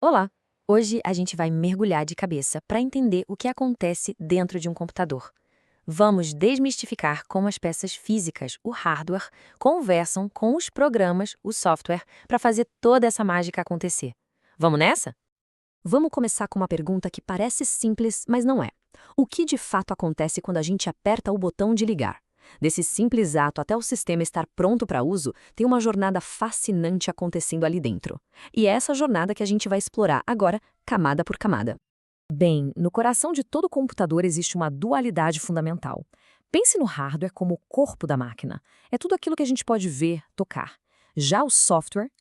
Olá! Hoje a gente vai mergulhar de cabeça para entender o que acontece dentro de um computador. Vamos desmistificar como as peças físicas, o hardware, conversam com os programas, o software, para fazer toda essa mágica acontecer. Vamos nessa? Vamos começar com uma pergunta que parece simples, mas não é. O que de fato acontece quando a gente aperta o botão de ligar? Desse simples ato até o sistema estar pronto para uso, tem uma jornada fascinante acontecendo ali dentro. E é essa jornada que a gente vai explorar agora, camada por camada. Bem, no coração de todo computador existe uma dualidade fundamental. Pense no hardware como o corpo da máquina. É tudo aquilo que a gente pode ver, tocar. Já o software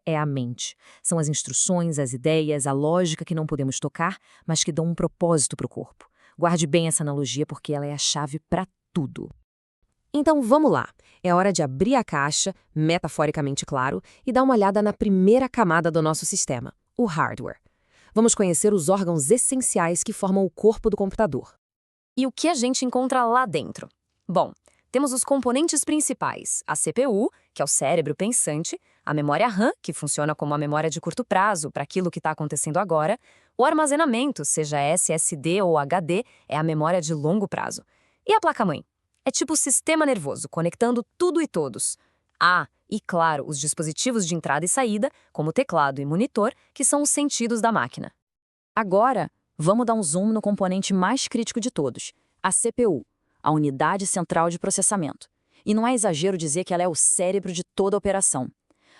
é a mente. São as instruções, as ideias, a lógica que não podemos tocar, mas que dão um propósito para o corpo. Guarde bem essa analogia porque ela é a chave para tudo. Então vamos lá. É hora de abrir a caixa, metaforicamente claro, e dar uma olhada na primeira camada do nosso sistema, o hardware. Vamos conhecer os órgãos essenciais que formam o corpo do computador. E o que a gente encontra lá dentro? Bom, temos os componentes principais, a CPU, que é o cérebro pensante, a memória RAM, que funciona como a memória de curto prazo para aquilo que está acontecendo agora, o armazenamento, seja SSD ou HD, é a memória de longo prazo. E a placa-mãe? É tipo o sistema nervoso, conectando tudo e todos. Ah, e claro, os dispositivos de entrada e saída, como teclado e monitor, que são os sentidos da máquina. Agora, vamos dar um zoom no componente mais crítico de todos, a CPU, a unidade central de processamento. E não é exagero dizer que ela é o cérebro de toda a operação.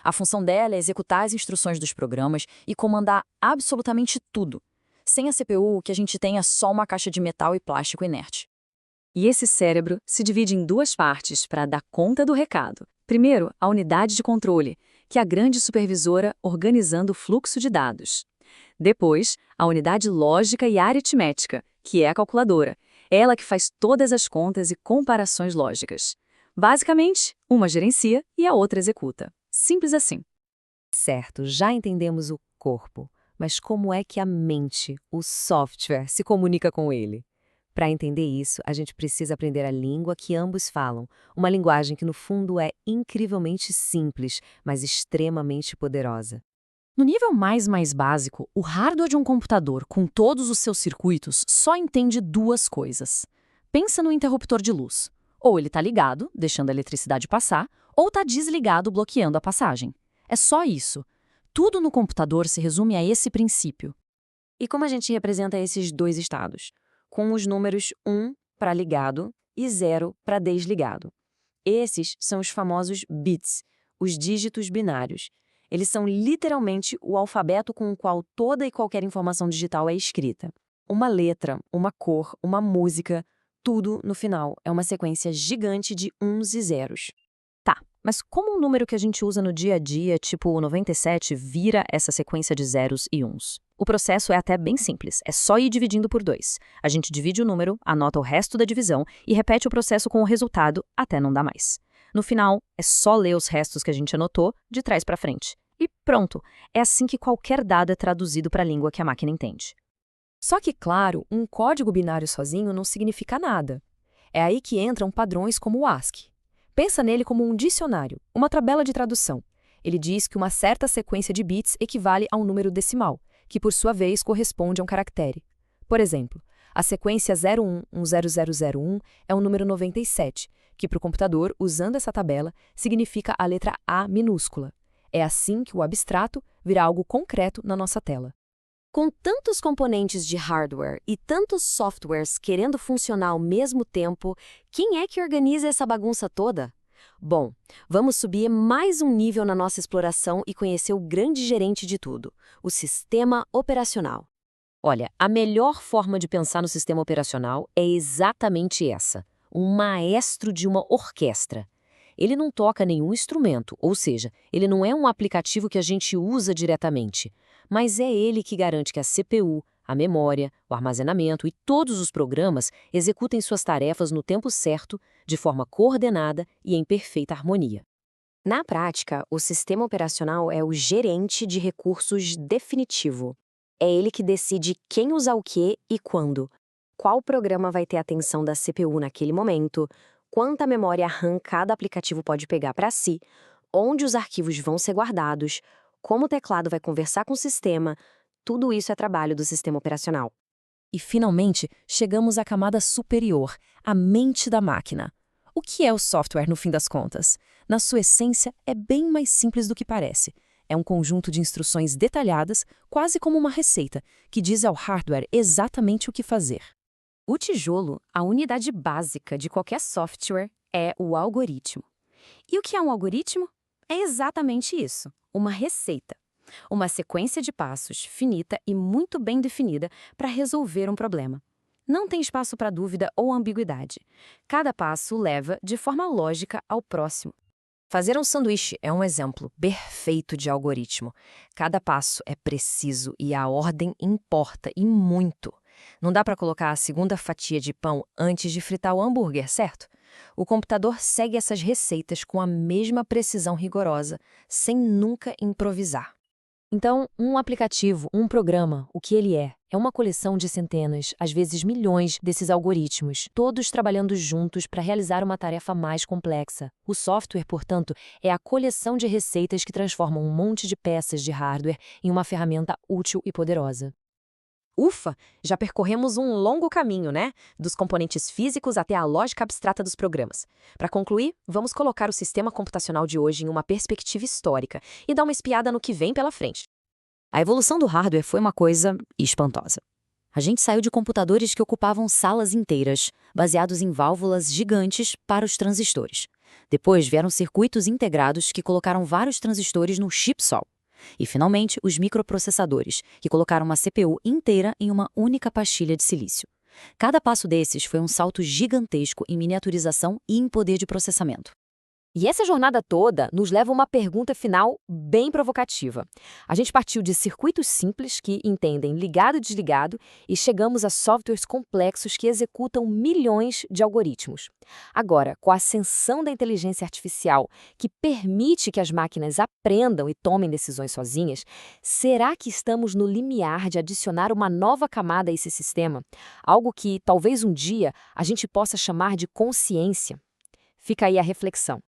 A função dela é executar as instruções dos programas e comandar absolutamente tudo. Sem a CPU, o que a gente tem é só uma caixa de metal e plástico inerte. E esse cérebro se divide em duas partes para dar conta do recado. Primeiro, a unidade de controle, que é a grande supervisora organizando o fluxo de dados. Depois, a unidade lógica e aritmética, que é a calculadora. Ela que faz todas as contas e comparações lógicas. Basicamente, uma gerencia e a outra executa. Simples assim. Certo, já entendemos o corpo, mas como é que a mente, o software, se comunica com ele? Para entender isso, a gente precisa aprender a língua que ambos falam, uma linguagem que no fundo é incrivelmente simples, mas extremamente poderosa. No nível mais básico, o hardware de um computador, com todos os seus circuitos, só entende duas coisas. Pensa no interruptor de luz. Ou ele está ligado, deixando a eletricidade passar, ou está desligado, bloqueando a passagem. É só isso. Tudo no computador se resume a esse princípio. E como a gente representa esses dois estados? Com os números 1 para ligado e 0 para desligado. Esses são os famosos bits, os dígitos binários. Eles são literalmente o alfabeto com o qual toda e qualquer informação digital é escrita. Uma letra, uma cor, uma música, tudo, no final, é uma sequência gigante de uns e zeros. Tá, mas como um número que a gente usa no dia a dia, tipo o 97, vira essa sequência de zeros e uns? O processo é até bem simples, é só ir dividindo por 2. A gente divide o número, anota o resto da divisão e repete o processo com o resultado até não dar mais. No final, é só ler os restos que a gente anotou, de trás para frente. E pronto, é assim que qualquer dado é traduzido para a língua que a máquina entende. Só que, claro, um código binário sozinho não significa nada. É aí que entram padrões como o ASCII. Pensa nele como um dicionário, uma tabela de tradução. Ele diz que uma certa sequência de bits equivale a um número decimal, que por sua vez corresponde a um caractere. Por exemplo, a sequência 01100001 é o número 97, que para o computador, usando essa tabela, significa a letra A minúscula. É assim que o abstrato vira algo concreto na nossa tela. Com tantos componentes de hardware e tantos softwares querendo funcionar ao mesmo tempo, quem é que organiza essa bagunça toda? Bom, vamos subir mais um nível na nossa exploração e conhecer o grande gerente de tudo, o sistema operacional. Olha, a melhor forma de pensar no sistema operacional é exatamente essa: um maestro de uma orquestra. Ele não toca nenhum instrumento, ou seja, ele não é um aplicativo que a gente usa diretamente, mas é ele que garante que a CPU, a memória, o armazenamento e todos os programas executem suas tarefas no tempo certo, de forma coordenada e em perfeita harmonia. Na prática, o sistema operacional é o gerente de recursos definitivo. É ele que decide quem usa o quê e quando, qual programa vai ter a atenção da CPU naquele momento, quanta memória RAM cada aplicativo pode pegar para si, onde os arquivos vão ser guardados, como o teclado vai conversar com o sistema, tudo isso é trabalho do sistema operacional. E, finalmente, chegamos à camada superior, a mente da máquina. O que é o software, no fim das contas? Na sua essência, é bem mais simples do que parece. É um conjunto de instruções detalhadas, quase como uma receita, que diz ao hardware exatamente o que fazer. O tijolo, a unidade básica de qualquer software, é o algoritmo. E o que é um algoritmo? É exatamente isso, uma receita. Uma sequência de passos finita e muito bem definida para resolver um problema. Não tem espaço para dúvida ou ambiguidade. Cada passo leva, de forma lógica, ao próximo. Fazer um sanduíche é um exemplo perfeito de algoritmo. Cada passo é preciso e a ordem importa, e muito. Não dá para colocar a segunda fatia de pão antes de fritar o hambúrguer, certo? O computador segue essas receitas com a mesma precisão rigorosa, sem nunca improvisar. Então, um aplicativo, um programa, o que ele é? É uma coleção de centenas, às vezes milhões, desses algoritmos, todos trabalhando juntos para realizar uma tarefa mais complexa. O software, portanto, é a coleção de receitas que transformam um monte de peças de hardware em uma ferramenta útil e poderosa. Ufa, já percorremos um longo caminho, né? Dos componentes físicos até a lógica abstrata dos programas. Para concluir, vamos colocar o sistema computacional de hoje em uma perspectiva histórica e dar uma espiada no que vem pela frente. A evolução do hardware foi uma coisa espantosa. A gente saiu de computadores que ocupavam salas inteiras, baseados em válvulas gigantes para os transistores. Depois vieram circuitos integrados que colocaram vários transistores num chip só. E, finalmente, os microprocessadores, que colocaram uma CPU inteira em uma única pastilha de silício. Cada passo desses foi um salto gigantesco em miniaturização e em poder de processamento. E essa jornada toda nos leva a uma pergunta final bem provocativa. A gente partiu de circuitos simples que entendem ligado e desligado e chegamos a softwares complexos que executam milhões de algoritmos. Agora, com a ascensão da inteligência artificial, que permite que as máquinas aprendam e tomem decisões sozinhas, será que estamos no limiar de adicionar uma nova camada a esse sistema? Algo que, talvez um dia, a gente possa chamar de consciência? Fica aí a reflexão.